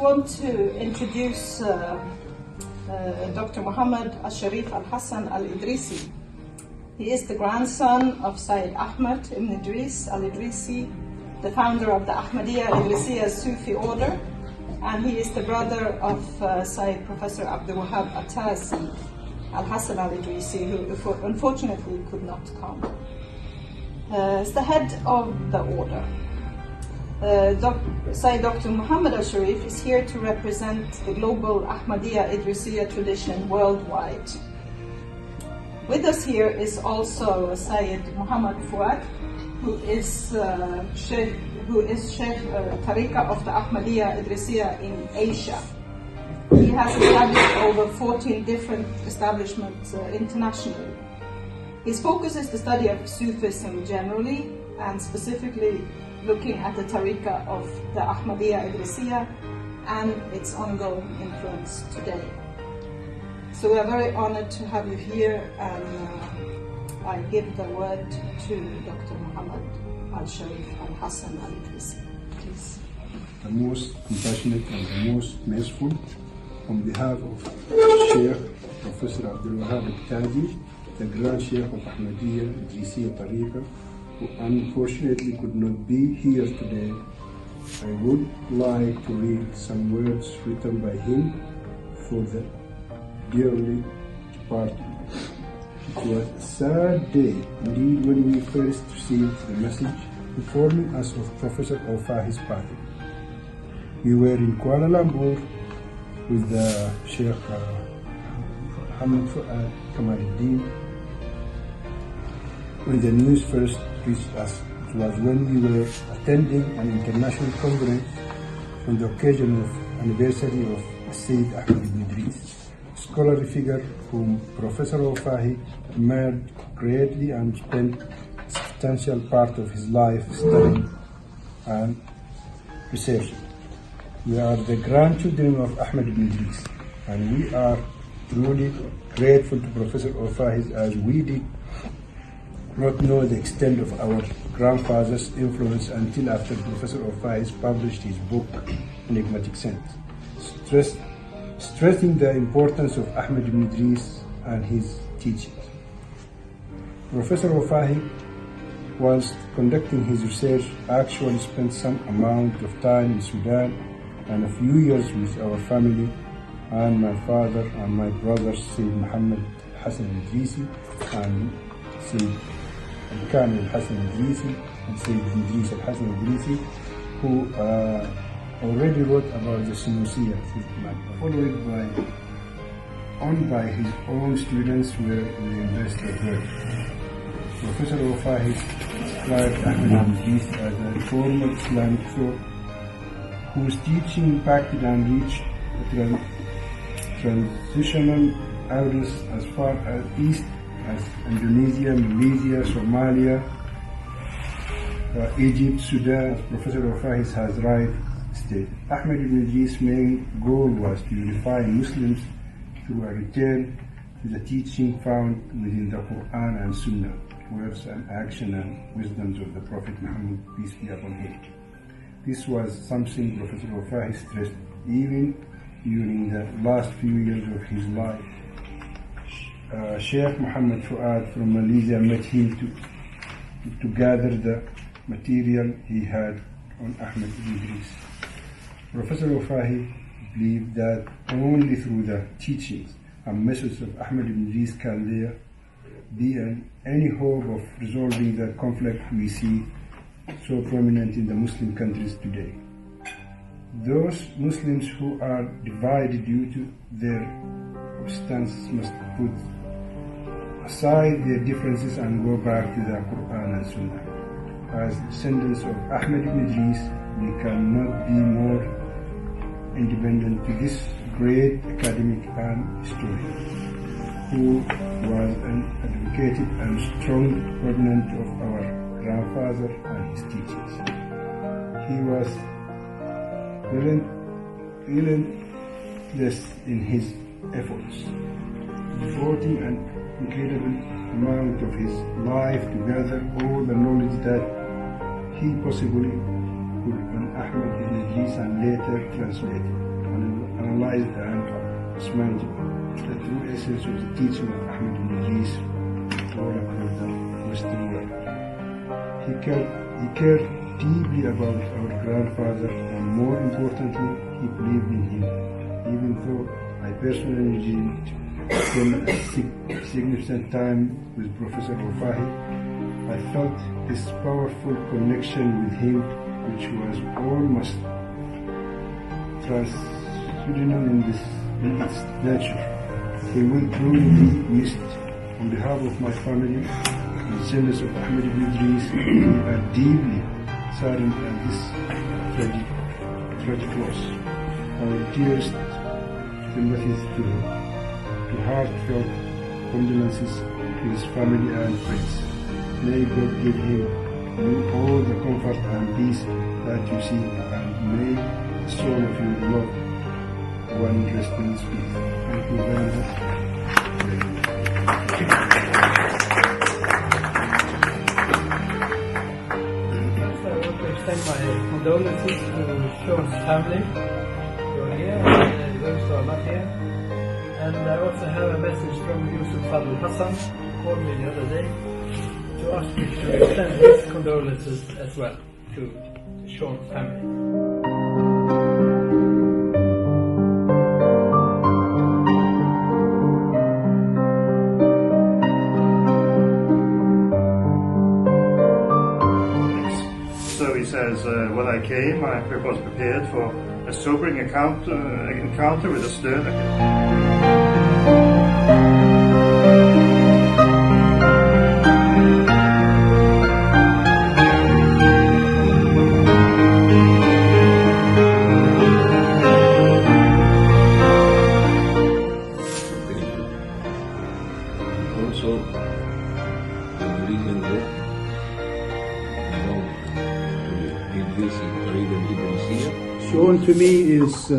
want to introduce Dr. Muhammad al-Sharif al-Hassan al-Idrisi. He is the grandson of Sayyid Ahmad ibn Idris al-Idrisi, the founder of the Ahmadiyya Idrisiya Sufi order, and he is the brother of Sayyid Professor Abdul Wahab Attazi al-Hassan al-Idrisi, who unfortunately could not come. As the head of the order, Sayyid Dr. Muhammad al-Sharif is here to represent the global Ahmadiyya Idrisiya tradition worldwide. With us here is also Sayyid Muhammad Fuad, who is Sheikh Tariqa of the Ahmadiyya Idrisiya in Asia. He has established over 14 different establishments internationally. His focus is the study of Sufism generally, and specifically looking at the Tariqa of the Ahmadiyya Idrisiya and its ongoing influence today. So we are very honored to have you here, and I give the word to Dr. Muhammad al-Sharif al-Hassan al-Idrisi. Please. The most compassionate and the most merciful, on behalf of Sheikh Professor Abdul Wahab Attazi, the Grand Sheikh of Ahmadiyya Idrisiya Tariqa, who unfortunately could not be here today, I would like to read some words written by him for the dearly departed. It was a sad day indeed when we first received the message informing us of Professor Fahey's passing. We were in Kuala Lumpur with the Sheikh Muhammad Kamaluddin when the news first reached us. It was when we were attending an international conference on the occasion of anniversary of Sayyid Ahmad ibn Idris, scholarly figure whom Professor Fahey admired greatly and spent a substantial part of his life studying and researching. We are the grandchildren of Ahmad ibn Idris, and we are truly grateful to Professor Fahey, as we did not know the extent of our grandfather's influence until after Professor Fahey published his book, Enigmatic Sense, stressing the importance of Ahmad ibn Idris and his teachings. Professor Fahey, whilst conducting his research, actually spent some amount of time in Sudan and a few years with our family and my father and my brothers, Sayyid Muhammad Hassan Idrisi and Sayyid Al-Kamil Hassan Idrisi and Sayyid Idris Al-Hassan Idrisi, who already wrote about the Sunusiya, followed by his own students were in the University of Bergen. Professor Fahey described Ahmad ibn Idris as a reformer Islamic thought whose teaching impacted and reached a transitional audience as far as east as Indonesia, Malaysia, Somalia, Egypt, Sudan, as Professor Fahey has right stated. Ahmad ibn Idris' main goal was to unify Muslims through a return to the teaching found within the Quran and Sunnah, words and action and wisdoms of the Prophet Muhammad, peace be upon him. This was something Professor Fahey stressed even during the last few years of his life. Sheikh Muhammad Fuad from Malaysia met him to gather the material he had on Ahmad ibn Idris. Professor Fahey believed that only through the teachings and methods of Ahmad ibn Idris can there be any hope of resolving the conflict we see so prominent in the Muslim countries today. Those Muslims who are divided due to their obstance must put aside their differences and go back to the Quran and Sunnah. As descendants of Ahmad ibn Idris, we cannot be more independent to this great academic and historian, who was an advocate and strong proponent of our grandfather and his teachings. He was relentless in his efforts, devoting an incredible amount of his life to gather all the knowledge that he possibly could on Ahmad ibn Idris and later translated. analyzed and dismantled the true essence of the teaching of Ahmed ibn Idris all across the Western world. He cared deeply about our grandfather, and more importantly, he believed in him. Even though I personally spent a significant time with Professor Fahey, I felt this powerful connection with him, which was almost transcendental in its nature. He will truly be missed. On behalf of my family and the descendants of Ahmed ibn Idris, we are deeply saddened at this tragic loss. Our dearest sympathies to heartfelt condolences to his family and friends. May God give him all the comfort and peace that you seek, and may the soul of your loved one rest in peace. Thank you very much. I want to extend my condolences to Sean's family who are here and those who are not here. And I also have a message from Yusuf Fadl Hassan, who called me the other day to ask me to extend his condolences as well to Sean's family. So he says, when I came, I was prepared for a sobering encounter with a stern also the reason that Sean to me is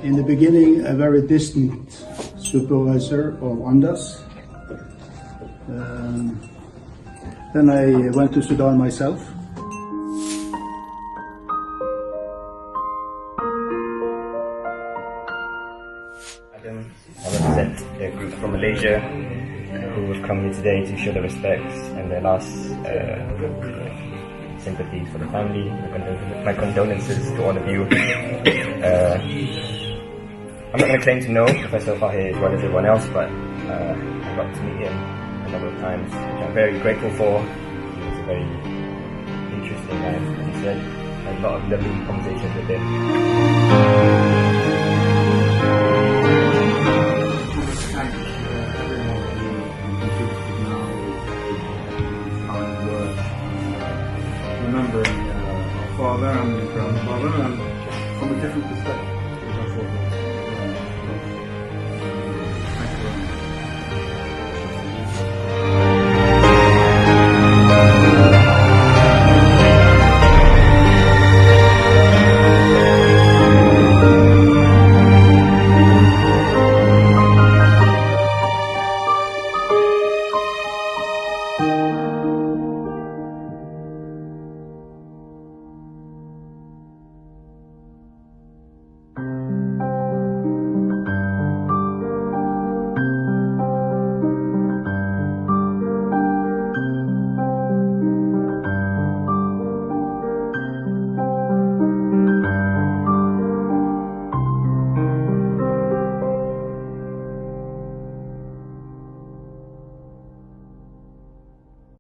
in the beginning a very distant supervisor of Andas. Then I went to Sudan myself. I represent a group from Malaysia who have come here today to show their respects and their last sympathies for the family. My condolences to all of you. I'm not going to claim to know Professor Fahey as well as everyone else, but I got to meet him a number of times, which I'm very grateful for. He was a very interesting man, as he said. I had a lot of lovely conversations with him.